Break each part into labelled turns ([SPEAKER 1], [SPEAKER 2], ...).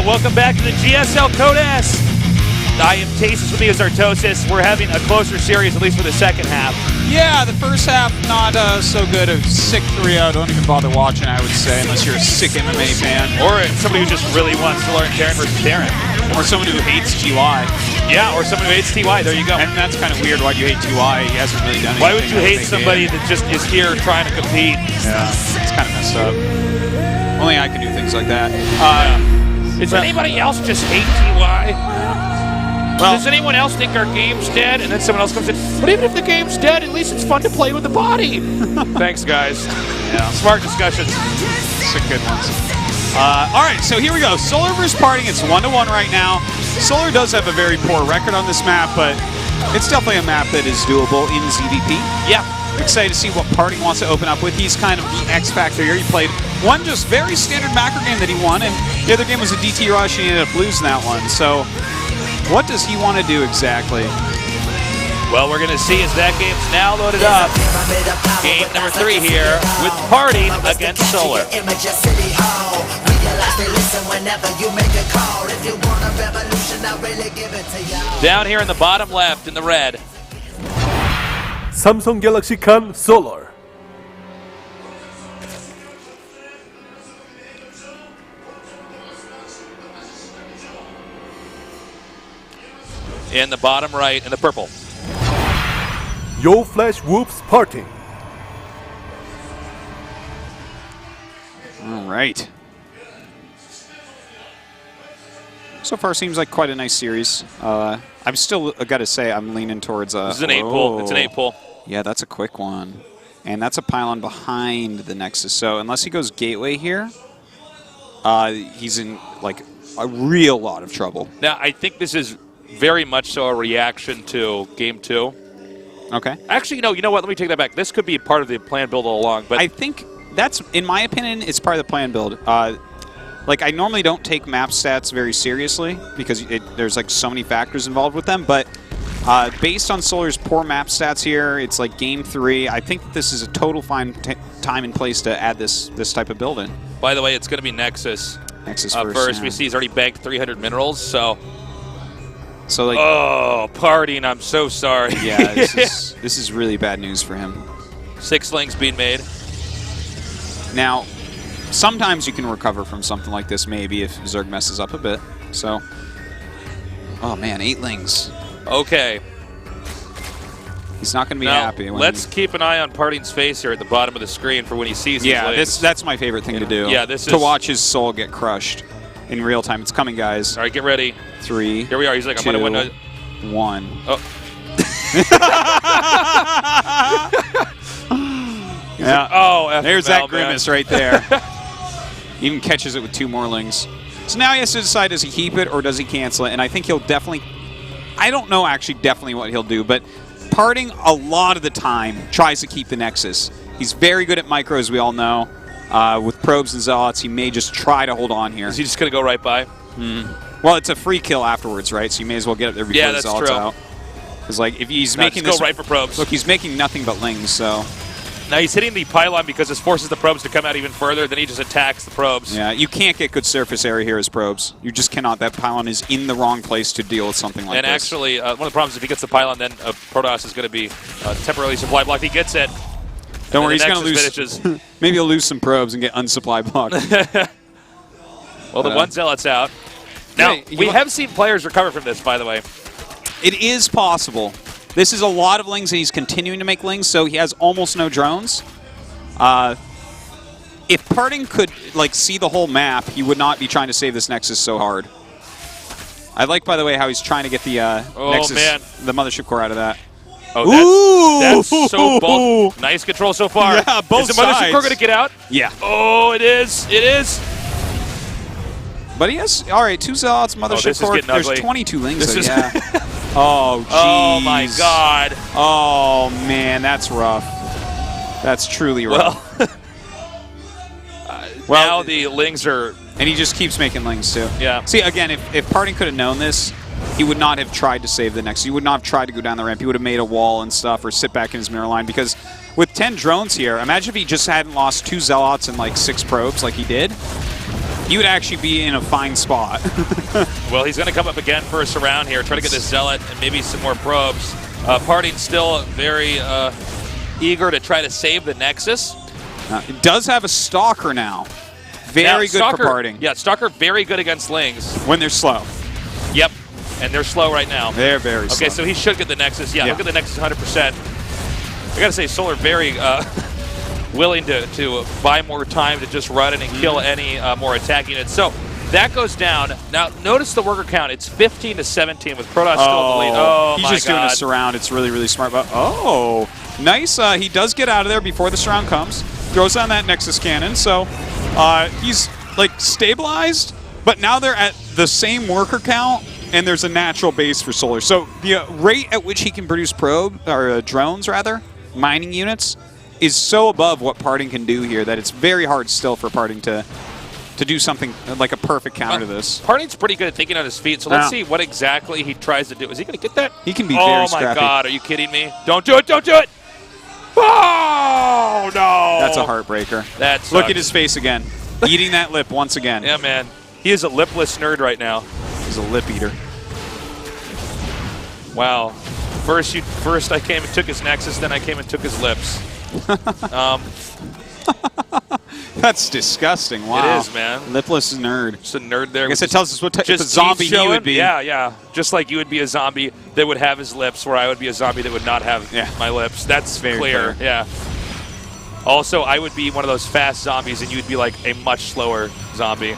[SPEAKER 1] welcome back to the GSL Code S. I am Tasis, with me is Artosis. We're having a closer series, at least for the second half.
[SPEAKER 2] Yeah, the first half not so good. A sick 3-0. Don't even bother watching, I would say, unless you're a sick MMA fan.
[SPEAKER 1] Or somebody who just really wants to learn Terran versus Terran.
[SPEAKER 2] Or someone who hates TY.
[SPEAKER 1] Yeah, or someone who hates TY. There you go.
[SPEAKER 2] And that's kind of weird. Why do you hate TY? He hasn't really done anything.
[SPEAKER 1] Why would you hate somebody that just is here trying to compete?
[SPEAKER 2] Yeah, it's kind of messed up. Only I can do things like that.
[SPEAKER 1] Does anybody else just hate TY? Well, does anyone else think our game's dead? And then someone else comes in, but even if the game's dead, at least it's fun to play with the body. Thanks, guys.
[SPEAKER 2] Yeah.
[SPEAKER 1] Smart discussions.
[SPEAKER 2] Sick good ones. All right, so here we go. Solar versus PartinG. It's 1-1 right now. Solar does have a very poor record on this map, but it's definitely a map that is doable in ZvP.
[SPEAKER 1] Yeah.
[SPEAKER 2] I'm excited to see what PartinG wants to open up with. He's kind of the X factor here. He played one just very standard macro game that he won, and the other game was a DT rush, and he ended up losing that one. So what does he want to do exactly?
[SPEAKER 1] Well, we're going to see as that game's now loaded up. Game number 3 here with PartinG against Solar. Down here in the bottom left in the red.
[SPEAKER 3] 삼성 갤럭시 칸 Solar.
[SPEAKER 1] In the bottom right in the purple.
[SPEAKER 3] Yo Flash Whoops PartinG.
[SPEAKER 2] All right. So far seems like quite a nice series. I'm still got to say I'm leaning towards
[SPEAKER 1] this is an 8-pull. It's an 8-pull.
[SPEAKER 2] Yeah, that's a quick one. And that's a pylon behind the Nexus. So unless he goes gateway here, he's in like a real lot of trouble.
[SPEAKER 1] Now, I think this is very much so a reaction to Game 2.
[SPEAKER 2] Okay.
[SPEAKER 1] Actually, you know what? Let me take that back. This could be part of the plan build all along. But
[SPEAKER 2] I think that's, in my opinion, it's part of the plan build. Like, I normally don't take map stats very seriously because there's like so many factors involved with them. But based on Solar's poor map stats here, it's like Game 3. I think this is a total fine time and place to add this type of build in.
[SPEAKER 1] By the way, it's going to be Nexus.
[SPEAKER 2] Nexus
[SPEAKER 1] first.
[SPEAKER 2] Yeah.
[SPEAKER 1] We see he's already banked 300 minerals, so like, oh, PartinG, I'm so sorry.
[SPEAKER 2] Yeah, this is really bad news for him.
[SPEAKER 1] 6 links being made.
[SPEAKER 2] Now, sometimes you can recover from something like this, maybe, if Zerg messes up a bit. So, oh man, 8 lings.
[SPEAKER 1] Okay.
[SPEAKER 2] He's not going to be
[SPEAKER 1] now,
[SPEAKER 2] happy.
[SPEAKER 1] Let's keep an eye on PartinG's face here at the bottom of the screen for when he sees these lings.
[SPEAKER 2] That's my favorite thing to do.
[SPEAKER 1] Yeah, this is
[SPEAKER 2] to watch his soul get crushed in real time. It's coming, guys.
[SPEAKER 1] All right, get ready.
[SPEAKER 2] 3.
[SPEAKER 1] Here we are. He's like, I'm going to win.
[SPEAKER 2] 1.
[SPEAKER 1] Oh.
[SPEAKER 2] Yeah.
[SPEAKER 1] Like, oh,
[SPEAKER 2] there's that grimace right there. Even catches it with 2 more lings. So now he has to decide, does he keep it or does he cancel it? And I think he'll definitely, I don't know actually definitely what he'll do, but PartinG a lot of the time tries to keep the Nexus. He's very good at micro, as we all know. With probes and zealots, he may just try to hold on here.
[SPEAKER 1] Is he just going to go right by?
[SPEAKER 2] Well, it's a free kill afterwards, right? So you may as well get up there before the zealots out. Because like, if he's making this,
[SPEAKER 1] go right for probes.
[SPEAKER 2] Look, he's making nothing but lings, so.
[SPEAKER 1] Now he's hitting the pylon because this forces the probes to come out even further. Then he just attacks the probes.
[SPEAKER 2] Yeah, you can't get good surface area here as probes. You just cannot. That pylon is in the wrong place to deal with something like this.
[SPEAKER 1] And actually, one of the problems, if he gets the pylon, then Protoss is going to be temporarily supply blocked. He gets it.
[SPEAKER 2] Don't worry, he's going to lose. Maybe he'll lose some probes and get unsupply blocked.
[SPEAKER 1] Well, the one zealot's out. Now, we have seen players recover from this, by the way.
[SPEAKER 2] It is possible. This is a lot of lings, and he's continuing to make lings, so he has almost no drones. If PartinG could like see the whole map, he would not be trying to save this Nexus so hard. I like, by the way, how he's trying to get the Nexus, the mothership core out of that.
[SPEAKER 1] Oh, that's so bold. Nice control so far.
[SPEAKER 2] Yeah, both sides.
[SPEAKER 1] Is the mothership core going to get out?
[SPEAKER 2] Yeah.
[SPEAKER 1] Oh, it is. It is.
[SPEAKER 2] But he has, all right, 2 zealots, mothership core. There's
[SPEAKER 1] ugly.
[SPEAKER 2] 22 lings,
[SPEAKER 1] This
[SPEAKER 2] so
[SPEAKER 1] is
[SPEAKER 2] yeah. Oh, jeez.
[SPEAKER 1] Oh, my God.
[SPEAKER 2] Oh, man, that's rough. That's truly rough.
[SPEAKER 1] Well, now the lings are...
[SPEAKER 2] And he just keeps making lings, too.
[SPEAKER 1] Yeah.
[SPEAKER 2] See, again, if PartinG could have known this, he would not have tried to save the Nexus. He would not have tried to go down the ramp. He would have made a wall and stuff or sit back in his mirror line. Because with 10 drones here, imagine if he just hadn't lost 2 zealots and like 6 probes like he did. he would actually be in a fine spot.
[SPEAKER 1] Well, he's going to come up again for a surround here, try to get this Zealot and maybe some more probes. PartinG still very eager to try to save the Nexus.
[SPEAKER 2] It does have a Stalker now. Very good
[SPEAKER 1] Stalker,
[SPEAKER 2] for PartinG.
[SPEAKER 1] Yeah, Stalker very good against Lings.
[SPEAKER 2] When they're slow.
[SPEAKER 1] Yep, and they're slow right now.
[SPEAKER 2] They're very slow.
[SPEAKER 1] Okay, so he should get the Nexus. Yeah, he'll get the Nexus 100%. I got to say, Solar very willing to buy more time to just run in and kill any more attack units. So that goes down. Now, notice the worker count. It's 15 to 17 with Protoss still in the lead. Oh,
[SPEAKER 2] he's just doing a surround. It's really, really smart. But nice. He does get out of there before the surround comes. Throws on that Nexus cannon. So he's like stabilized, but now they're at the same worker count, and there's a natural base for Solar. So the rate at which he can produce drones, rather, mining units, is so above what PartinG can do here that it's very hard still for PartinG to do something like a perfect counter to this.
[SPEAKER 1] PartinG's pretty good at thinking on his feet, so let's see what exactly he tries to do. Is he going to get that?
[SPEAKER 2] He can be very scrappy.
[SPEAKER 1] Oh my god, are you kidding me? Don't do it, don't do it! Oh, no!
[SPEAKER 2] That's a heartbreaker. Look at his face again. Eating that lip once again.
[SPEAKER 1] Yeah, man. He is a lipless nerd right now.
[SPEAKER 2] He's a lip eater.
[SPEAKER 1] Wow. First I came and took his Nexus, then I came and took his lips.
[SPEAKER 2] That's disgusting. Wow.
[SPEAKER 1] It is, man.
[SPEAKER 2] Lipless nerd.
[SPEAKER 1] Just a nerd there.
[SPEAKER 2] I guess it tells us what type of zombie he would be.
[SPEAKER 1] Yeah, yeah. Just like you would be a zombie that would have his lips, where I would be a zombie that would not have my lips. That's very clear. Yeah. Also, I would be one of those fast zombies, and you'd be like a much slower zombie.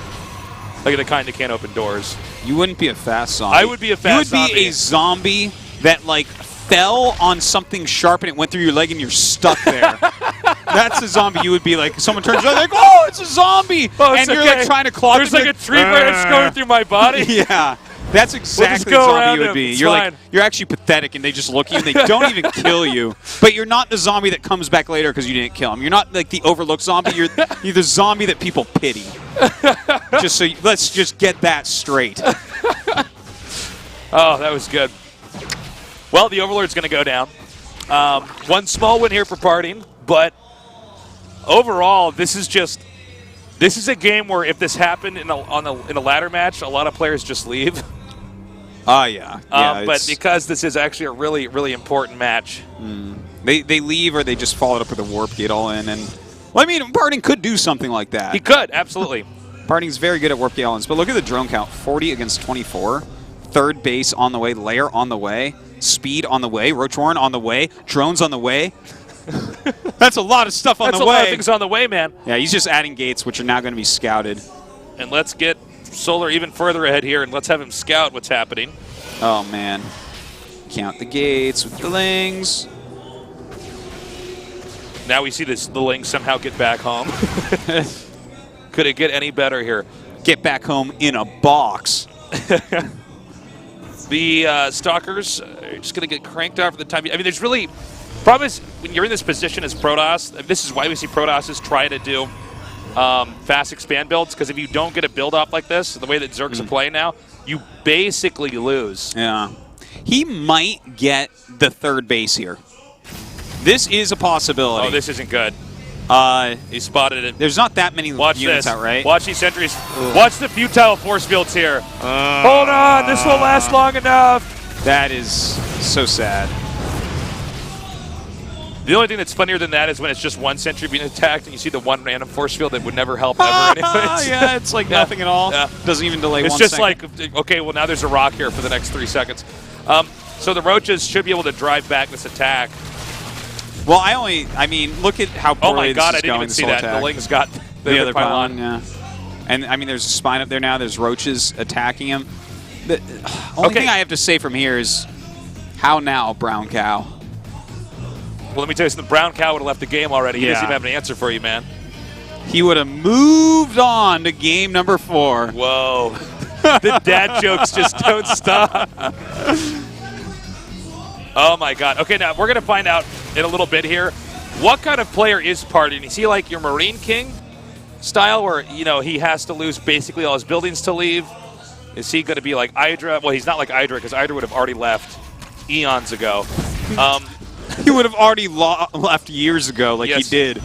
[SPEAKER 1] Like the kind that can't open doors.
[SPEAKER 2] You wouldn't be a fast zombie.
[SPEAKER 1] I would be a fast zombie.
[SPEAKER 2] You would be a zombie that, like, fell on something sharp and it went through your leg and you're stuck there. That's a zombie you would be like. Someone turns around like, oh, it's a zombie!
[SPEAKER 1] Oh,
[SPEAKER 2] and you're like trying to claw.
[SPEAKER 1] There's like a tree branch going through my body.
[SPEAKER 2] Yeah. That's exactly the zombie you would be. You're actually pathetic, and they just look at you and they don't even kill you. But you're not the zombie that comes back later because you didn't kill him. You're not like the overlooked zombie. You're the zombie that people pity. Let's just get that straight.
[SPEAKER 1] Oh, that was good. Well, the Overlord's going to go down. One small win here for PartinG, but overall, this is a game where if this happened in a ladder match, a lot of players just leave.
[SPEAKER 2] Yeah.
[SPEAKER 1] But because this is actually a really, really important match.
[SPEAKER 2] They leave or they just follow it up with a warp gate all in. And well, I mean, PartinG could do something like that.
[SPEAKER 1] He could, absolutely.
[SPEAKER 2] PartinG's very good at warp gate all-ins, but look at the drone count. 40 against 24. Third base on the way. Lair on the way. Speed on the way. Rotorn on the way. Drones on the way. That's a lot of stuff on the way.
[SPEAKER 1] That's a lot of things on the way, man.
[SPEAKER 2] Yeah, he's just adding gates, which are now going to be scouted.
[SPEAKER 1] And let's get Solar even further ahead here, and let's have him scout what's happening.
[SPEAKER 2] Oh, man. Count the gates with the Lings.
[SPEAKER 1] Now we see the Lings somehow get back home. Could it get any better here?
[SPEAKER 2] Get back home in a box.
[SPEAKER 1] The Stalkers are just going to get cranked out for the time. I mean, there's really... Problem is, when you're in this position as Protoss, this is why we see Protosses try to do fast expand builds, because if you don't get a build up like this, the way that Zergs are playing now, you basically lose.
[SPEAKER 2] Yeah. He might get the third base here. This is a possibility.
[SPEAKER 1] Oh, this isn't good. He spotted it.
[SPEAKER 2] There's not that many units out, right?
[SPEAKER 1] Watch these sentries. Watch the futile force fields here. Hold on, this won't last long enough.
[SPEAKER 2] That is so sad.
[SPEAKER 1] The only thing that's funnier than that is when it's just one sentry being attacked and you see the one random force field that would never help ever anyways.
[SPEAKER 2] Yeah, it's like nothing at all. Yeah. Doesn't even delay
[SPEAKER 1] it's
[SPEAKER 2] 1
[SPEAKER 1] just
[SPEAKER 2] second.
[SPEAKER 1] like, okay, well now there's a rock here for the next 3 seconds. So the Roaches should be able to drive back this attack.
[SPEAKER 2] Well, I mean, look at how poorly
[SPEAKER 1] oh my god,
[SPEAKER 2] this is
[SPEAKER 1] I didn't even see that.
[SPEAKER 2] Attack.
[SPEAKER 1] The Lings got the other pylon.
[SPEAKER 2] Yeah. And I mean, there's a spine up there now. There's Roaches attacking him. The only thing I have to say from here is, how now, Brown Cow?
[SPEAKER 1] Well, let me tell you something. Brown Cow would have left the game already. He doesn't even have an answer for you, man.
[SPEAKER 2] He would have moved on to game number 4.
[SPEAKER 1] Whoa. The dad jokes just don't stop. Oh, my God. Okay, now we're going to find out in a little bit here. What kind of player is PartinG? Is he like your Marine King style where, you know, he has to lose basically all his buildings to leave? Is he going to be like Hydra? Well, he's not like Hydra because Hydra would have already left eons ago.
[SPEAKER 2] He would have already left years ago like he did.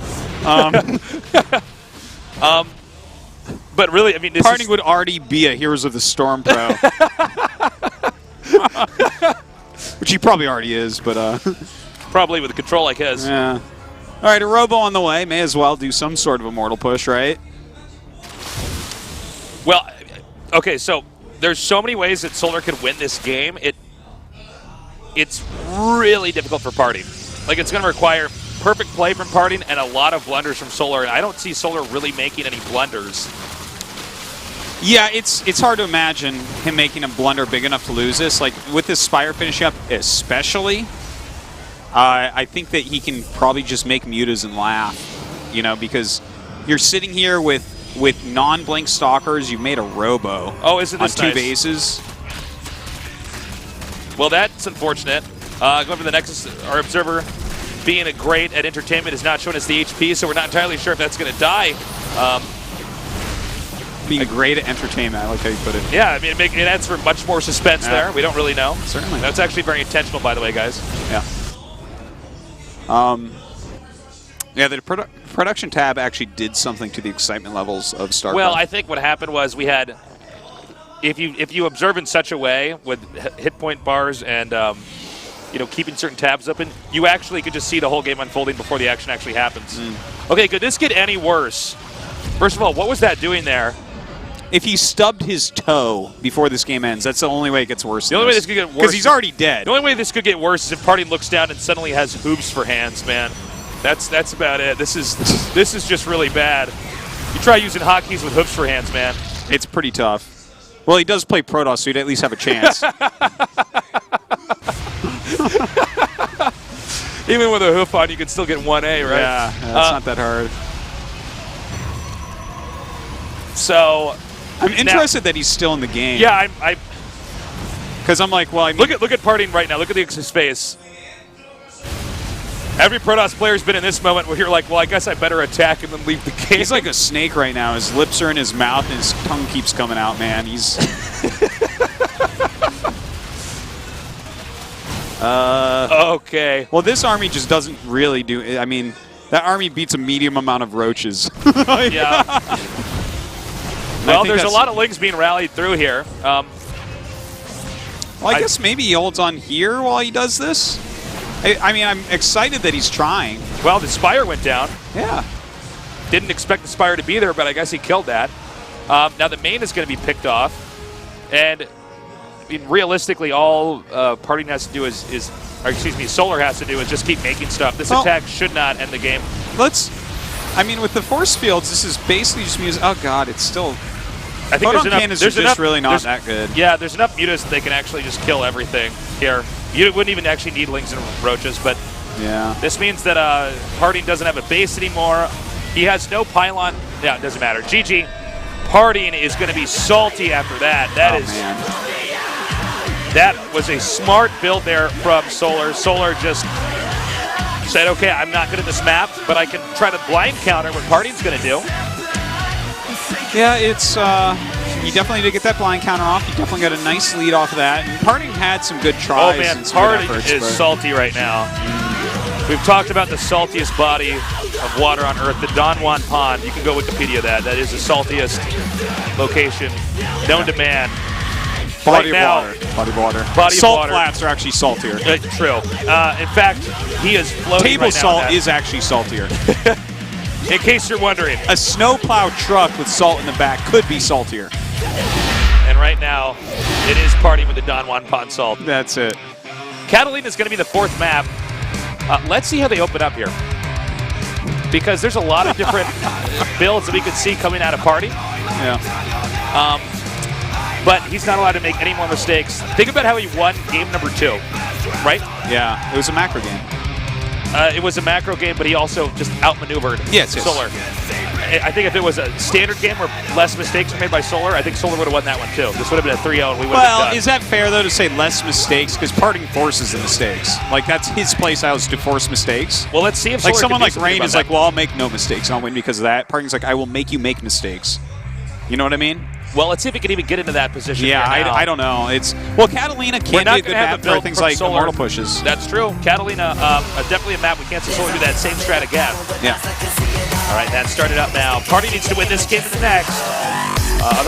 [SPEAKER 1] But really, I mean, this
[SPEAKER 2] PartinG would already be a Heroes of the Storm pro. Which he probably already is, but...
[SPEAKER 1] probably with a control like his.
[SPEAKER 2] Yeah. All right, a Robo on the way. May as well do some sort of Immortal push, right?
[SPEAKER 1] Well, okay, so there's so many ways that Solar could win this game. It's really difficult for PartinG. Like, it's going to require perfect play from PartinG and a lot of blunders from Solar, and I don't see Solar really making any blunders.
[SPEAKER 2] Yeah, it's hard to imagine him making a blunder big enough to lose this. Like, with this Spire finish up especially, I think that he can probably just make mutas and laugh, you know, because you're sitting here with non-blink stalkers. You've made a Robo
[SPEAKER 1] on two
[SPEAKER 2] bases.
[SPEAKER 1] Well, that's unfortunate. Going for the Nexus, our Observer being great at entertainment is not showing us the HP, so we're not entirely sure if that's going to die.
[SPEAKER 2] Being great at entertainment, I like how you put it.
[SPEAKER 1] Yeah, I mean, it adds for much more suspense there. We don't really know.
[SPEAKER 2] Certainly.
[SPEAKER 1] That's actually very intentional, by the way, guys.
[SPEAKER 2] Yeah. Yeah, the production tab actually did something to the excitement levels of StarCraft.
[SPEAKER 1] Well, I think what happened was we had, if you observe in such a way with hit point bars and you know, keeping certain tabs open, you actually could just see the whole game unfolding before the action actually happens. Okay, could this get any worse? First of all, what was that doing there?
[SPEAKER 2] If he stubbed his toe before this game ends, that's the only way it gets worse.
[SPEAKER 1] The only way this could get worse,
[SPEAKER 2] because he's already dead.
[SPEAKER 1] The only way this could get worse is if PartinG looks down and suddenly has hoops for hands, man. That's about it. This is just really bad. You try using hotkeys with hoops for hands, man.
[SPEAKER 2] It's pretty tough. Well, he does play Protoss, so he'd at least have a chance.
[SPEAKER 1] Even with a hoof on, you can still get 1A, right?
[SPEAKER 2] Yeah, that's not that hard.
[SPEAKER 1] So,
[SPEAKER 2] I'm interested that he's still in the game.
[SPEAKER 1] Yeah,
[SPEAKER 2] because I'm like, well, I mean,
[SPEAKER 1] look at PartinG right now. Look at his face. Every Protoss player's been in this moment where you're like, well, I guess I better attack and then leave the game.
[SPEAKER 2] He's like a snake right now. His lips are in his mouth and his tongue keeps coming out, man. He's...
[SPEAKER 1] okay.
[SPEAKER 2] Well, this army just doesn't really do... I mean, that army beats a medium amount of roaches.
[SPEAKER 1] Yeah. Well, there's a lot of lings being rallied through here.
[SPEAKER 2] Well, I guess maybe he holds on here while he does this. I mean, I'm excited that he's trying.
[SPEAKER 1] Well, the Spire went down.
[SPEAKER 2] Yeah.
[SPEAKER 1] Didn't expect the Spire to be there, but I guess he killed that. Now the main is going to be picked off. And I mean, realistically, all PartinG has to do is or excuse me, Solar has to do is just keep making stuff. This attack should not end the game.
[SPEAKER 2] I mean, with the force fields, this is basically just music. Oh, God, it's still...
[SPEAKER 1] I think
[SPEAKER 2] there's enough, really not that good.
[SPEAKER 1] Yeah, there's enough mutas that they can actually just kill everything here. You wouldn't even actually need lings and roaches, but
[SPEAKER 2] yeah,
[SPEAKER 1] this means that PartinG doesn't have a base anymore. He has no pylon. Yeah, it doesn't matter. GG. PartinG is going to be salty after that. That was a smart build there from Solar. Solar just said, okay, I'm not good at this map, but I can try to blind counter what PartinG's going to do.
[SPEAKER 2] Yeah, it's you definitely did get that blind counter off. You definitely got a nice lead off of that. And PartinG had some good tries.
[SPEAKER 1] Oh man,
[SPEAKER 2] and some good
[SPEAKER 1] PartinG
[SPEAKER 2] efforts,
[SPEAKER 1] is salty right now. We've talked about the saltiest body of water on Earth, the Don Juan Pond. You can go Wikipedia that. That is the saltiest location known to man.
[SPEAKER 2] Body of water. Salt flats are actually saltier.
[SPEAKER 1] True. In fact, he is floating
[SPEAKER 2] Table
[SPEAKER 1] right now.
[SPEAKER 2] salt is actually saltier.
[SPEAKER 1] In case you're wondering.
[SPEAKER 2] A snowplow truck with salt in the back could be saltier.
[SPEAKER 1] And right now, it is PartinG with the Don Juan Pond salt.
[SPEAKER 2] That's it.
[SPEAKER 1] Catalina is going to be the fourth map. Let's see how they open up here. Because there's a lot of different builds that we could see coming out of PartinG.
[SPEAKER 2] Yeah.
[SPEAKER 1] But he's not allowed to make any more mistakes. Think about how he won game number 2, right?
[SPEAKER 2] Yeah, it was a macro game.
[SPEAKER 1] It was a macro game, but he also just outmaneuvered Solar. I think if it was a standard game where less mistakes were made by Solar, I think Solar would have won that one too. This would have been a 3-0 and we would have been done.
[SPEAKER 2] Well, is that fair though to say less mistakes? Because PartinG forces the mistakes. Like that's his playstyle is to force mistakes.
[SPEAKER 1] Well, let's see if Solar
[SPEAKER 2] like someone
[SPEAKER 1] can
[SPEAKER 2] like Rain is like, well, I'll make no mistakes and I'll win because of that. PartinG's like, I will make you make mistakes. You know what I mean?
[SPEAKER 1] Well, let's see if he can even get into that position.
[SPEAKER 2] Yeah, I don't know. Catalina can be a good map for things like Immortal pushes.
[SPEAKER 1] That's true. Catalina, definitely a map we can't see Solar do that same strat again.
[SPEAKER 2] Yeah.
[SPEAKER 1] All right, that started up now. PartinG needs to win this game in the next. Otherwise.